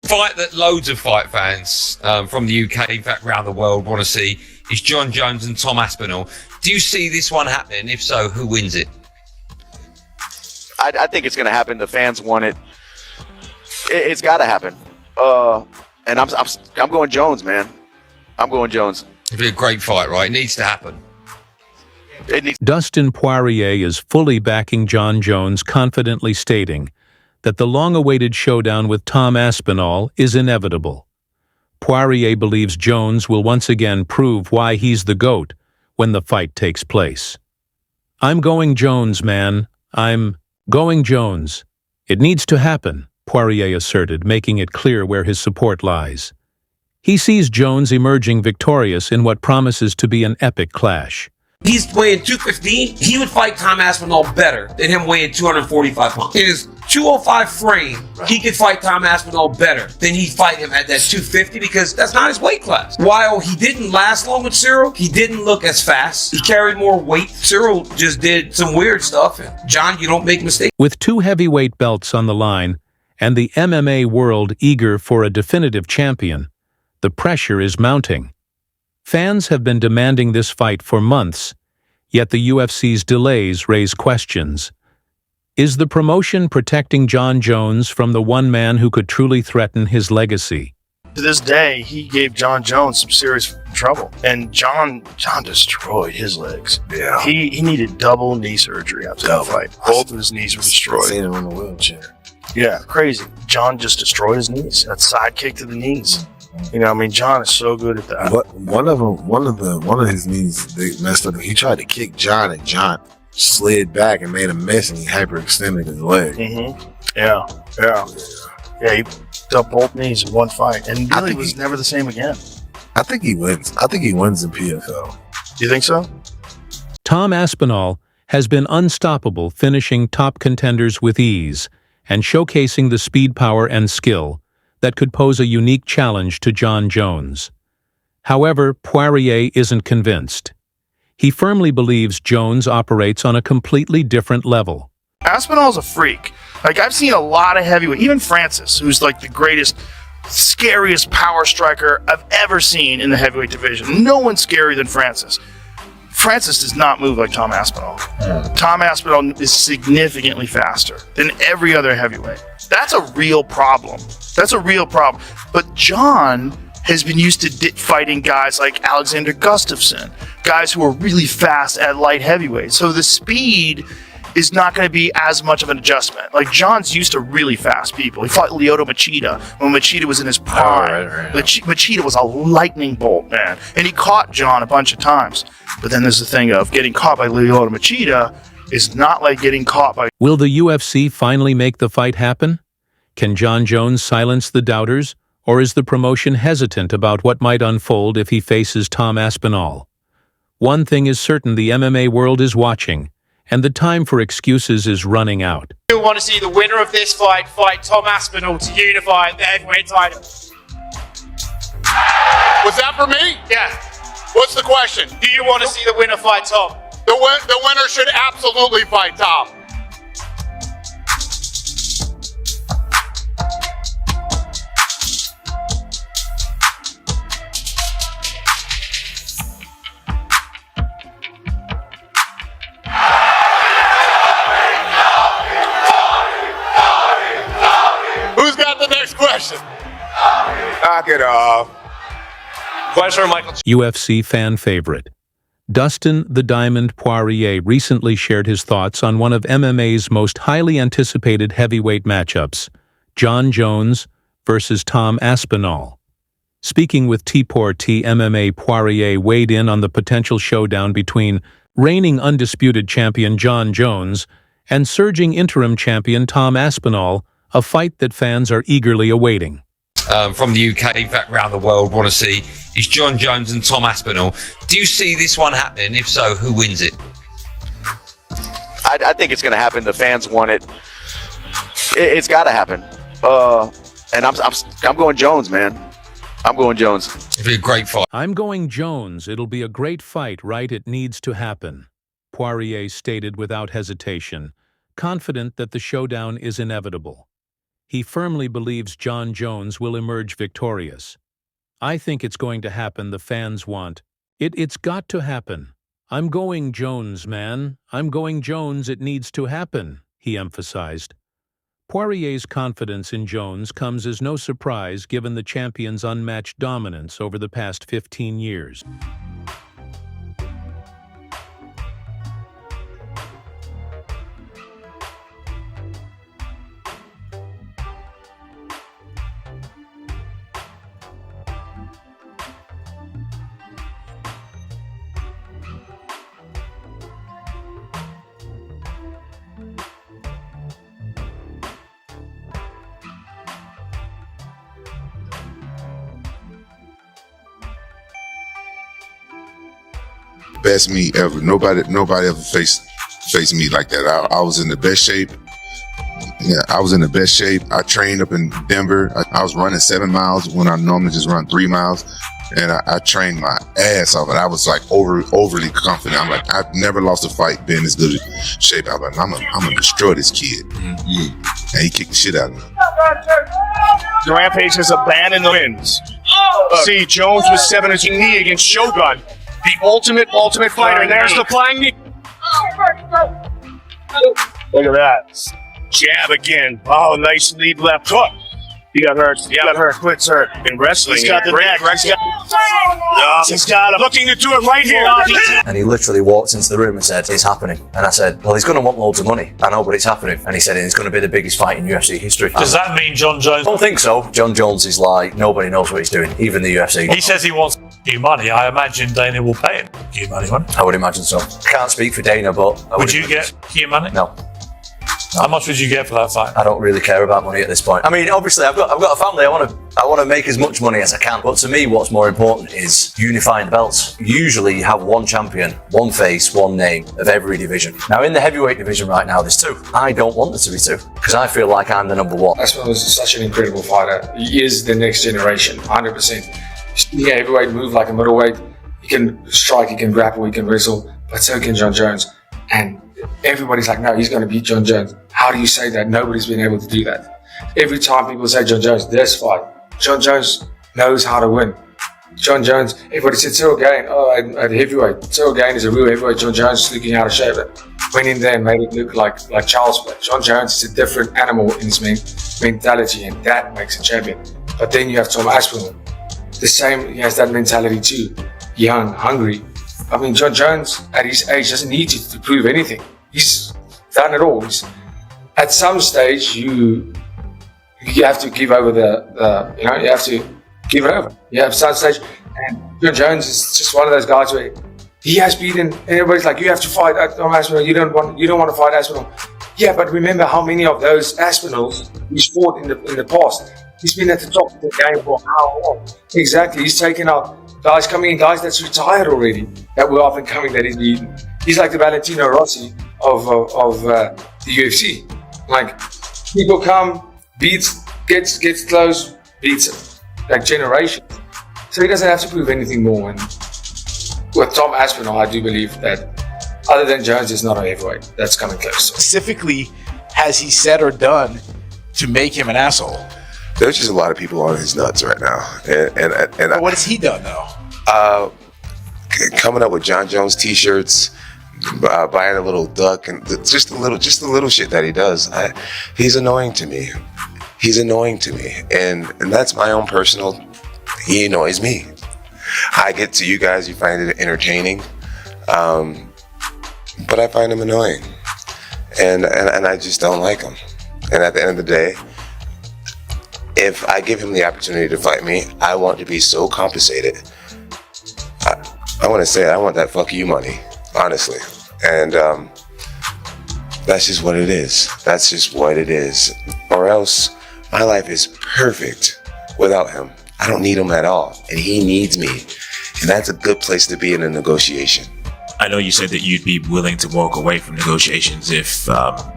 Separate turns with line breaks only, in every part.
Fight that loads of fight fans from the UK, in fact around the world, want to see is Jon Jones and Tom Aspinall. Do you see this one happening? If so, who wins it?
I think it's going to happen. The fans want it. It's got to happen. And I'm going Jones, man. I'm going Jones.
It'd be a great fight, right? It needs to happen.
Dustin Poirier is fully backing Jon Jones, confidently stating that the long-awaited showdown with Tom Aspinall is inevitable. Poirier believes Jones will once again prove why he's the GOAT when the fight takes place. "I'm going Jones, man. I'm going Jones. It needs to happen," Poirier asserted, making it clear where his support lies. He sees Jones emerging victorious in what promises to be an epic clash.
He's weighing 215. He would fight Tom Aspinall better than him weighing 245 pounds. In his 205 frame, he could fight Tom Aspinall better than he'd fight him at that 250 because that's not his weight class. While he didn't last long with Cyril, he didn't look as fast. He carried more weight. Cyril just did some weird stuff. And Jon, you don't make mistakes.
With 2 heavyweight belts on the line and the MMA world eager for a definitive champion, the pressure is mounting. Fans have been demanding this fight for months, yet the UFC's delays raise questions. Is the promotion protecting Jon Jones from the one man who could truly threaten his legacy?
To this day, he gave Jon Jones some serious trouble, and Jon destroyed his legs.
Yeah,
he needed double knee surgery after that fight. Both of his knees were destroyed.
Seen him in a wheelchair.
Yeah, crazy. Jon just destroyed his knees. That side kick to the knees. You know, I mean, Jon is so good at that.
One of his knees, they messed up. He tried to kick Jon, and Jon slid back and made a mess, and he hyperextended his leg.
Yeah. He picked up both knees in one fight, and really was never the same again.
I think he wins. I think he wins in PFL.
Do you think so?
Tom Aspinall has been unstoppable, finishing top contenders with ease and showcasing the speed, power, and skill that could pose a unique challenge to Jon Jones. However, Poirier isn't convinced. He firmly believes Jones operates on a completely different level.
Aspinall's a freak. Like, I've seen a lot of heavyweight, even Francis, who's like the greatest, scariest power striker I've ever seen in the heavyweight division. No one's scarier than Francis. Francis does not move like Tom Aspinall. Tom Aspinall is significantly faster than every other heavyweight. That's a real problem. But Jon has been used to fighting guys like Alexander Gustafsson, guys who are really fast at light heavyweight. So the speed is not going to be as much of an adjustment. Like, Jon's used to really fast people. He fought Lyoto Machida when Machida was in his prime.
Right.
Machida was a lightning bolt, man. And he caught Jon a bunch of times. But then there's the thing of getting caught by Lyoto Machida is not like getting caught by...
Will the UFC finally make the fight happen? Can Jon Jones silence the doubters, or is the promotion hesitant about what might unfold if he faces Tom Aspinall? One thing is certain: the MMA world is watching, and the time for excuses is running out.
We want to see the winner of this fight Tom Aspinall to unify the heavyweight title.
Was that for me?
Yeah.
What's the question?
Do you want to see the winner fight Tom?
The winner should absolutely fight Tom. Who's got the next question?
Knock it off.
Question, Michael.
UFC fan favorite Dustin "The Diamond" Poirier recently shared his thoughts on one of MMA's most highly anticipated heavyweight matchups, Jon Jones versus Tom Aspinall. Speaking with T4T MMA, Poirier weighed in on the potential showdown between reigning undisputed champion Jon Jones and surging interim champion Tom Aspinall, a fight that fans are eagerly awaiting.
From the UK, in fact around the world, want to see is Jon Jones and Tom Aspinall. Do you see this one happening? If so, who wins it?
I think it's going to happen. The fans want it. It's got to happen. And I'm going Jones, man. I'm going Jones.
It'll be a great fight.
I'm going Jones. It'll be a great fight, right? It needs to happen, Poirier stated without hesitation, confident that the showdown is inevitable. He firmly believes Jon Jones will emerge victorious. "I think it's going to happen, the fans want. It's got to happen. I'm going Jones, man. I'm going Jones, it needs to happen," he emphasized. Poirier's confidence in Jones comes as no surprise given the champion's unmatched dominance over the past 15 years.
Best me ever. Nobody ever faced me like that. I was in the best shape. Yeah, I was in the best shape. I trained up in Denver. I was running 7 miles when I normally just run 3 miles. And I trained my ass off, and I was like overly confident. I'm like, I've never lost a fight being as good a shape. I'm like, I'm gonna destroy this kid. Mm-hmm. And he kicked the shit out of me.
The Rampage has abandoned the wins. See, Jones was 17 knee against Shogun. The ultimate fighter. And there's the flying knee. Look at that. Jab again. Oh, nice lead left hook. He got hurt. He got hurt. Quits hurt. In wrestling. He's got the neck. He's got him. Looking to do it right here.
And he literally walked into the room and said, "It's happening." And I said, "Well, he's going to want loads of money." "I know, but it's happening." And he said, "It's going to be the biggest fight in UFC history."
Does that mean Jon Jones?
I don't think so. Jon Jones is like, nobody knows what he's doing, even the UFC.
He says he wants you money. I imagine Dana will pay him you money, won't he?
I would imagine so. Can't speak for Dana, but
would you get your money?
No.
How much would you get for that fight?
I don't really care about money at this point. I mean, obviously, I've got a family. I want to make as much money as I can. But to me, what's more important is unifying the belts. Usually, you have one champion, one face, one name of every division. Now, in the heavyweight division right now, there's 2. I don't want there to be 2 because I feel like I'm the number 1.
Aspinall is such an incredible fighter. He is the next generation, 100%. He can heavyweight move like a middleweight. He can strike, he can grapple, he can wrestle. But so can Jon Jones. And everybody's like, no, he's going to beat Jon Jones. How do you say that? Nobody's been able to do that. Every time people say Jon Jones, this fight, Jon Jones knows how to win. Jon Jones, everybody said Cyril Gane, at heavyweight. Cyril Gane is a real heavyweight. Jon Jones is looking out of shape. Went in there and made it look like child's play. Jon Jones is a different animal in his mentality, and that makes a champion. But then you have Tom Aspinall. The same, he has that mentality too. Young, hungry. I mean, Jon Jones at his age doesn't need to prove anything. He's done it all. At some stage, you have to give over you have to give it over. You have some stage, and Jon Jones is just one of those guys where he has beaten, and everybody's like, you have to fight Tom Aspinall. You don't want to fight Aspinall. Yeah, but remember how many of those Aspinalls he's fought in the past. He's been at the top of the game for how long? Exactly. He's taken out guys coming in, guys that's retired already, that were up and coming that he's beaten. He's like the Valentino Rossi of the UFC. Like, people come, beats, gets close, beats it. Like generations. So he doesn't have to prove anything more. And with Tom Aspinall, I do believe that other than Jones, is not a heavyweight that's coming close.
Specifically, has he said or done to make him an asshole?
There's just a lot of people on his nuts right now, and
what has he done though?
Coming up with Jon Jones T-shirts, buying a little duck, and just the little shit that he does. He's annoying to me. And that's my own personal. He annoys me. I get to you guys, you find it entertaining, but I find him annoying, and I just don't like him. And at the end of the day, if I give him the opportunity to fight me, I want to be so compensated. I want to say I want that fuck you money, honestly. And that's just what it is. That's just what it is. Or else my life is perfect without him. I don't need him at all. And he needs me. And that's a good place to be in a negotiation.
I know you said that you'd be willing to walk away from negotiations if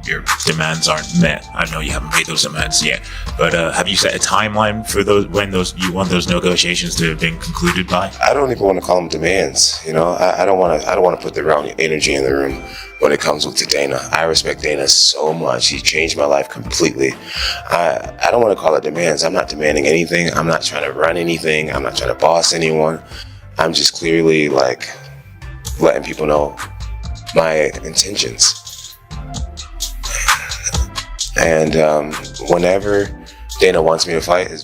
your demands aren't met. I know you haven't made those demands yet, but have you set a timeline for when you want those negotiations to have been concluded by?
I don't even want to call them demands. You know, I don't want to put the wrong energy in the room when it comes to Dana. I respect Dana so much. He changed my life completely. I don't want to call it demands. I'm not demanding anything. I'm not trying to run anything. I'm not trying to boss anyone. I'm just clearly like letting people know my intentions. And whenever Dana wants me to fight is